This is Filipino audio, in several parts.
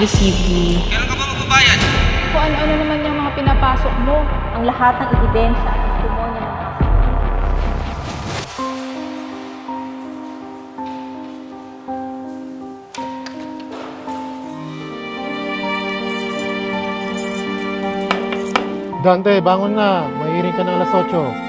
receive the... Kailan ka ba magbabayad? Kung ano-ano naman yung mga pinapasok mo. Ang lahat ng ebidensya at testimonya ng mga saksi. Dante, bangon na. Mahiring ka ng alas 8.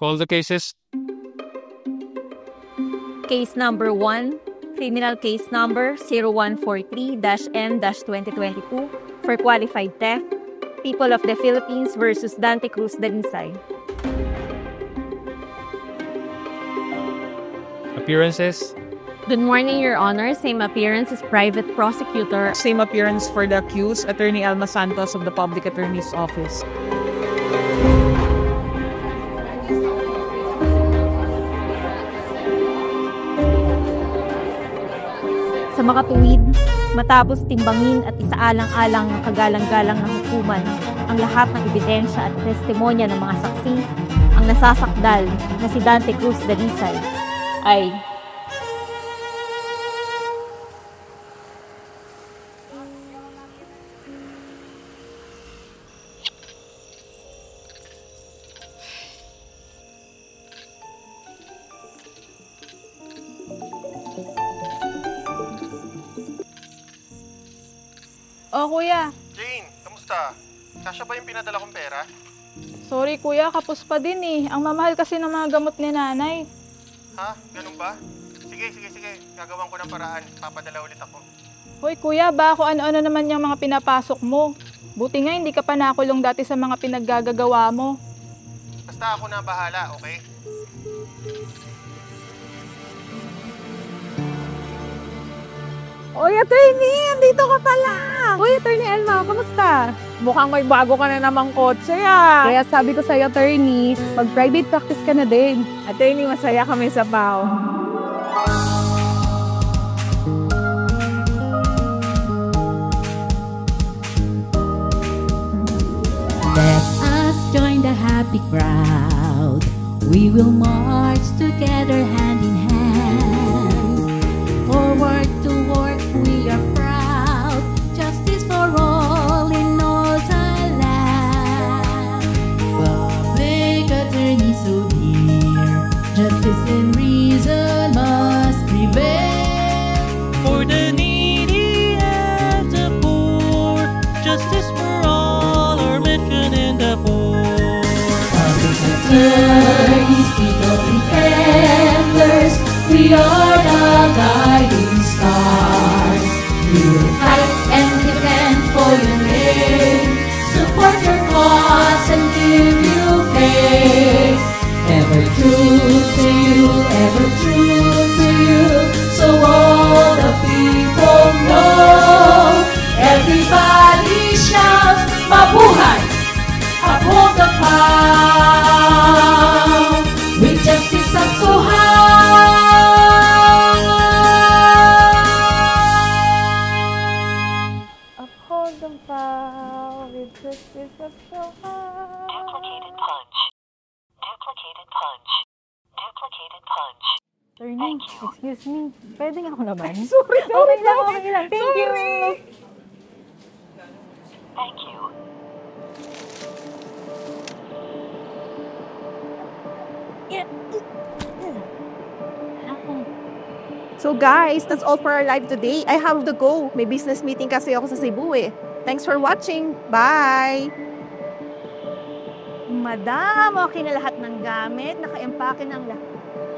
Call the cases. Case number 1, criminal case number 0143-N-2022 for qualified theft, People of the Philippines versus Dante Cruz Dalisay. Appearances. Good morning, Your Honor. Same appearance as private prosecutor. Same appearance for the accused, Attorney Alma Santos of the Public Attorney's Office. Sa makatuwid, matapos timbangin at isaalang-alang ng kagalang-galang na hukuman ang lahat ng ebidensya at testimonya ng mga saksi, ang nasasakdal na si Dante Cruz Dalisay ay Oh, kuya. Jane, kamusta? Kasya ba yung pinadala kong pera? Sorry, kuya. Kapos pa din eh. Ang mamahal kasi ng mga gamot ni nanay. Ha? Ganun ba? Sige. Gagawin ko ng paraan. Papadala ulit ako. Hoy, kuya, ba kung ano-ano naman yung mga pinapasok mo? Buti nga hindi ka pa nakulong dati sa mga pinaggagawa mo. Basta ako na bahala, okay? Uy, attorney! Andito ka pala! Uy, attorney Elma, kamusta? Mukhang may bago ka na namang kotse, ah! Kaya sabi ko sa'yo, attorney, mag-private practice ka na din. Attorney, masaya kami sa PAO. Let us join the happy crowd. We will march together hand in hand. Forward to work, we are proud. Justice for all in all our land. Public attorney so dear. Justice and reason must prevail. For the needy and the poor, justice for all, our mission in the poor. Public attorneys, people defenders, we are the guiding stars. We will fight and defend for your name, support your cause and give you faith. Ever true to you, ever true to you, so all the people know. Everybody shout, mabuhay! Uphold the PAO with justice up so high. Uphold the PAO with justice up so high. Duplicated punch. Duplicated punch. Duplicated punch. Attorney, excuse me. Pwede nga ako naman. Sorry, Okay lang. Thank you. Thank you. So guys, that's all for our live today. I have to go. May business meeting kasi ako sa Cebu eh. Thanks for watching. Bye! madam. Okay na lahat ng gamit. Naka-empake ng lahat.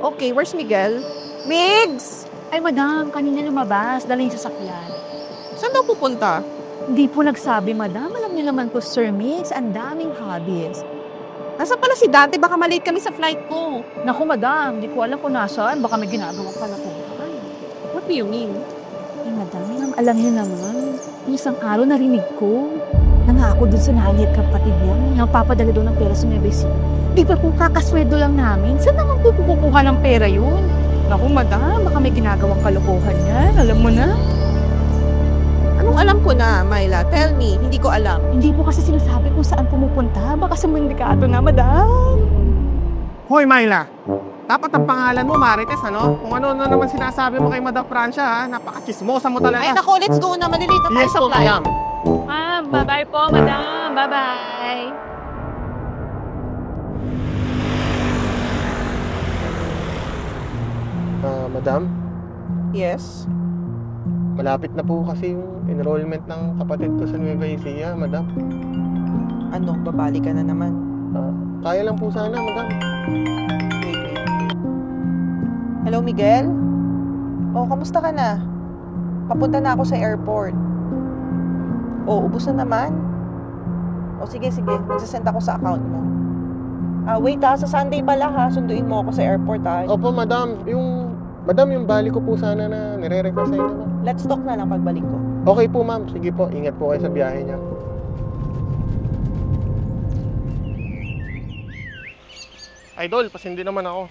Okay, where's Miguel? Migs! Ay, madam, kanina lumabas. Dala yung sasakyan. Saan daw pupunta? Hindi po nagsabi, madam. Alam niyo naman po, Sir Mix, ang daming hobbies. Nasaan pala si Dante? Baka malate kami sa flight ko. Naku, madam, hindi ko alam kung nasaan. Baka may ginagawa pala po. What do you mean? Eh, madam, alam niyo naman. Yung isang araw narinig ko. Nangako dun sa nanay at kapatid niya. Nagpapadala doon ng pera sa Nueva Ecija. Di ba kung kakasweldo lang namin? Saan naman po kukuha ng pera yun? Naku, madam, baka may ginagawang kalokohan yan. Alam mo na. Anong alam ko na, Myla? Tell me, hindi ko alam. Hindi po kasi sinasabi kung saan pumupunta. Baka sa sindikato na, madam. Hoy, Myla! Dapat ang pangalan mo, Marites, ano? Kung ano na naman sinasabi mo kay Madam Francia, ha? Napaka-chismosa mo talaga. Ay, naku, let's go na. Malilate na tayo Yes sa po, flight. ma'am. Bye-bye po, madam. Bye-bye. Madam, Yes? malapit na po kasi yung enrollment ng kapatid ko sa Nueva Ecija, madam. Ano, babali ka na naman. Kaya lang po sana, madam. Wait. Hello, Miguel? Oh, kamusta ka na? Papunta na ako sa airport. Oh, ubos na naman? Oh, sige. Magsasend ako sa account mo. Wait sa Sunday pala ha. Sunduin mo ako sa airport ha. Opo, madam. Yung bali ko po sana na nire-request sa inyo, ma'am. Let's talk na lang pagbalik ko. Okay po, ma'am. Sige po. Ingat po kayo sa biyahe niya. Idol, pasindi naman ako.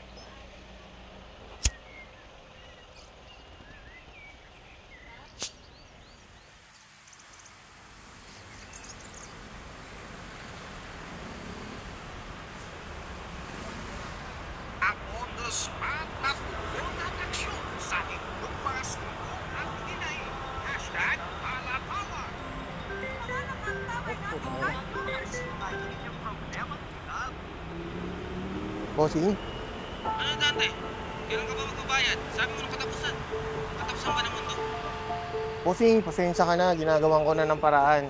Bossing? Ano, Dante? Kailan ka ba magbabayad? Sabi mo nung katapusan. Katapusan ba ng mundo? Bossing, pasensya ka na. Ginagawan ko na ng paraan.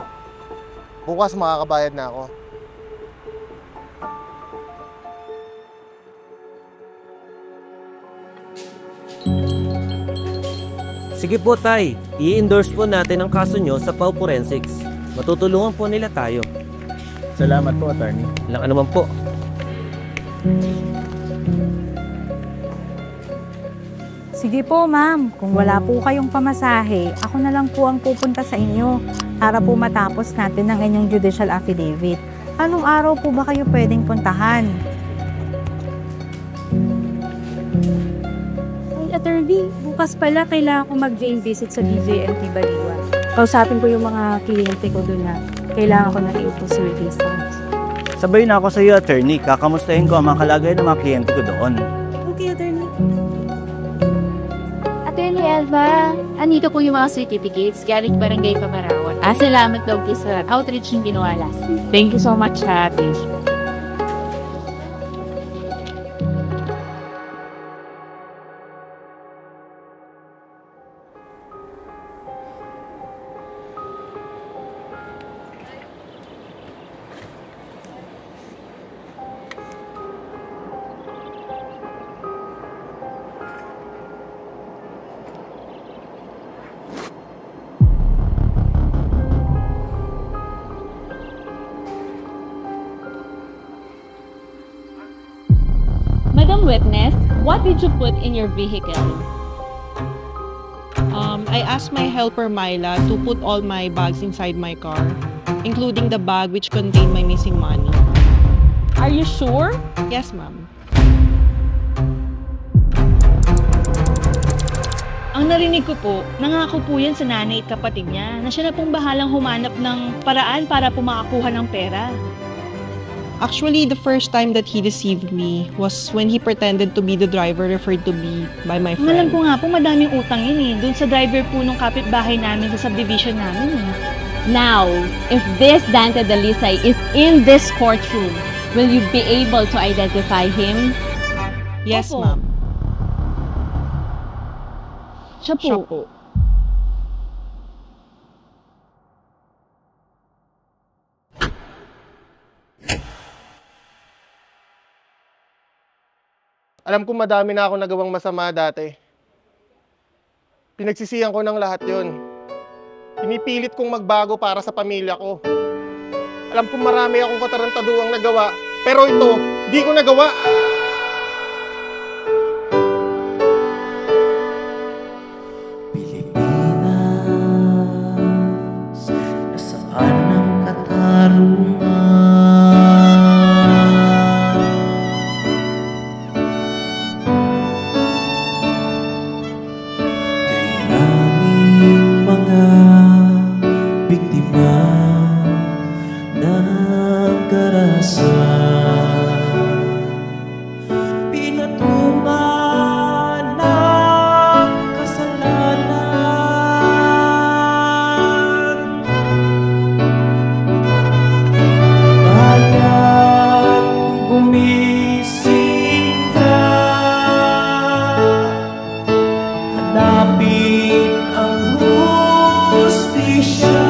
Bukas makakabayad na ako. Sige po, Tay. I-endorse po natin ang kaso nyo sa Pau Forensics. Matutulungan po nila tayo. Salamat po, attorney. Walang anuman po. Sige po, ma'am. Kung wala po kayong pamasahe, ako na lang po ang pupunta sa inyo para po matapos natin ang inyong judicial affidavit. Anong araw po ba kayo pwedeng puntahan? Ay, attorney, bukas pala kailangan ko mag-jail visit sa DJMT Baliwa. Kausapin ko yung mga kliyente ko doon na kailangan ko na i-upo sa release. Sabay na ako sa iyo, attorney. Kakamustahin ko ang mga kalagayan ng mga kliyente ko doon. Okay, attorney. Attorney Elva, andito po yung mga certificates galing Barangay Pamarawan. Salamat daw po sa outreach yung ginawa last week. Thank you so much, ate. Madam Witness, what did you put in your vehicle? I asked my helper Myla to put all my bags inside my car, including the bag which contained my missing money. Are you sure? Yes, ma'am. Ang narinig ko po, nangako po yan sa nanay at kapatid niya na siya na pong bahalang humanap ng paraan para po makakuha ng pera. Actually, the first time that he deceived me was when he pretended to be the driver referred to be by my friend. Alam ko nga po, madaming utang yun eh. Doon sa driver po nung kapitbahay namin sa subdivision namin eh. Now, if this Dante Dalisay is in this courtroom, will you be able to identify him? Yes, Opo. ma'am. Siya po. Siya po. Alam ko madami na ako nagawang masama dati. Pinagsisihan ko ng lahat yon. Pinipilit kong magbago para sa pamilya ko. Alam ko marami akong katarantaduang nagawa, pero ito, di ko nagawa. Pilipinas, nasaan ang katarungan? Biktima ng karahasan, pinatungan ng kasalanan. Bayan, gumising ka, hanapin ang hustisya.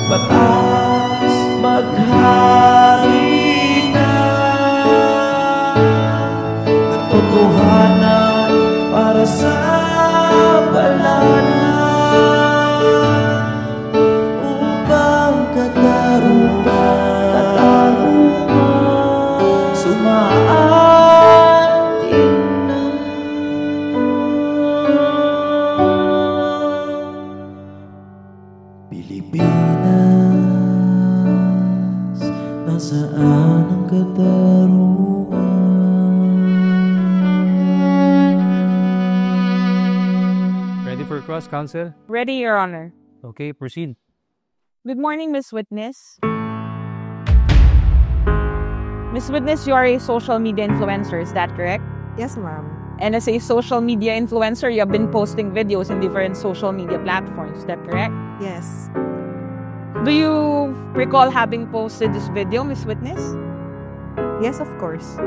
Batas maghari na, katotohanan para sa balanan, upang katarungan sumaatin na. Pilipinas, nasaan ang katarungan? Ready for cross, Counsel? Ready, Your Honor. Okay, proceed. Good morning, Miss Witness. Miss Witness, you are a social media influencer, is that correct? Yes, ma'am. And as a social media influencer, you have been posting videos in different social media platforms, is that correct? Yes. Do you recall having posted this video, Miss Witness? Yes, of course.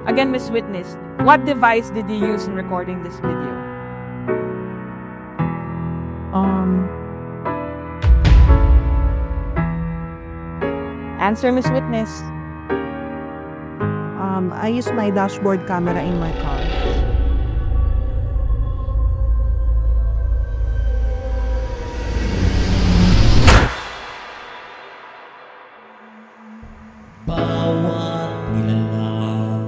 Again, Miss Witness, what device did you use in recording this video? Answer, Miss Witness. I use my dashboard camera in my car. Bawat nilalang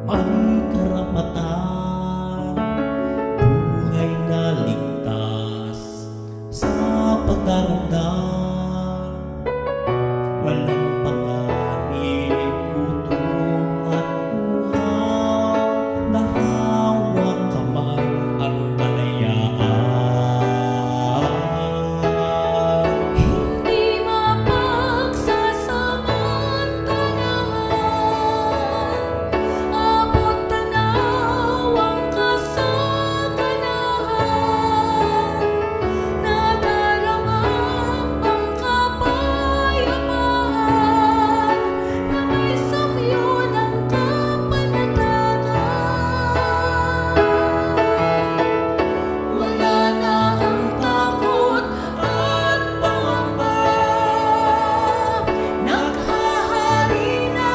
may karapatan, buhay na ligtas sa pagdaragdag. Walang panganib, gutom at uhaw, na hawak kamay ang kalayaan. Hindi mapagsasamantalahan, abot tanaw ang kasaganahan, nadarama ang kapayapaan, na may samyo ng kapanatagan. Wala na ang takot at pangamba, naghahari na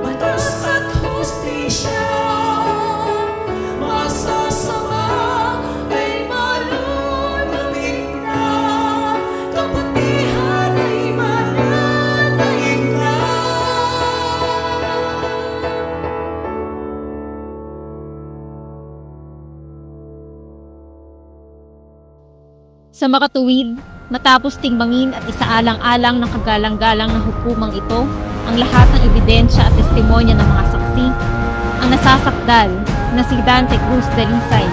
batas at hustisya. Masasama ay malulupit na, kabutihan ay mananaig na. Sa makatuwid, matapos timbangin at isaalang-alang ng kagalang-galang na hukumang ito, ang lahat ng ebidensya at testimonya ng mga saksi, ang nasasakdal na si Dante Cruz Dalisay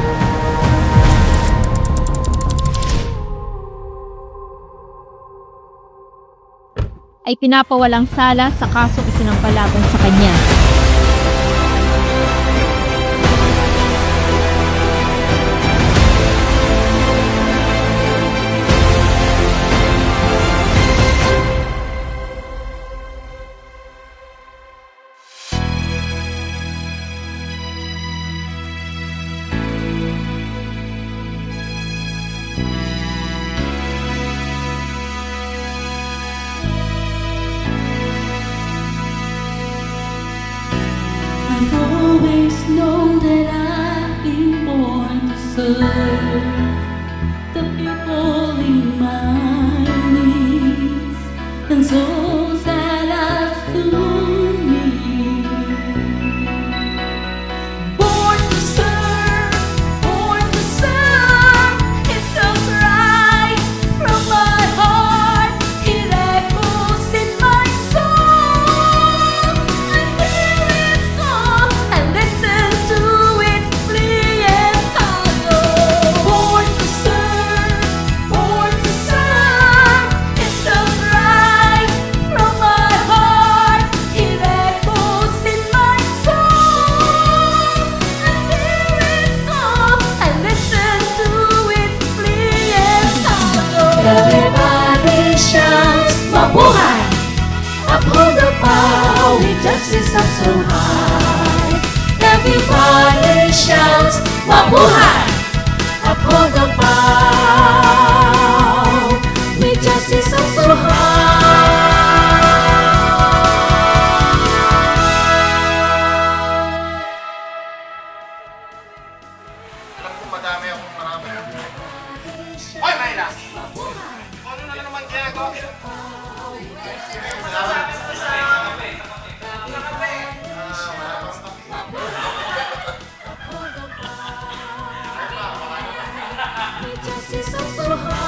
ay pinapawalang sala sa kasong isinampalaban sa kanya. serve the people in my needs and souls that are soon need. Born to serve, it feels right from my heart. It echoes in my soul. I hear its song and listen to its plea and follow. Born to serve, it feels right from my heart. It echoes in my soul. I hear its song and listen to its plea and follow. Everybody shouts, mabuhay! Uphold the power with justice up so high. Everybody shouts, mabuhay! Uphold the power with justice up so Alam ko madami akong marami. Hoy, Mayla! Ano na naman ginagawa? with justice up so high.